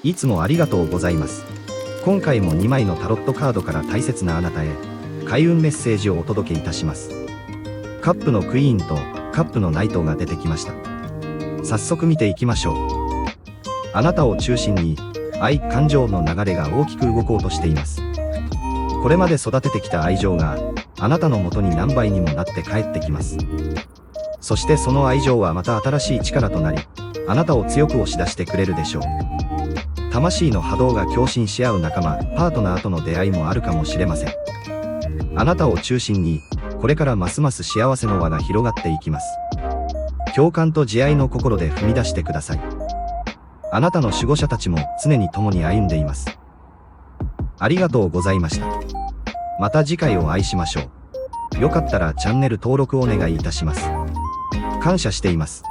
いつもありがとうございます。今回も2枚のタロットカードから大切なあなたへ、開運メッセージをお届けいたします。カップのクイーンとカップのナイトが出てきました。早速見ていきましょう。あなたを中心に、愛・感情の流れが大きく動こうとしています。これまで育ててきた愛情が、あなたの元に何倍にもなって帰ってきます。そしてその愛情はまた新しい力となり、あなたを強く押し出してくれるでしょう。魂の波動が共振し合う仲間、パートナーとの出会いもあるかもしれません。あなたを中心に、これからますます幸せの輪が広がっていきます。共感と慈愛の心で踏み出してください。あなたの守護者たちも常に共に歩んでいます。ありがとうございました。また次回お会いしましょう。よかったらチャンネル登録お願いいたします。感謝しています。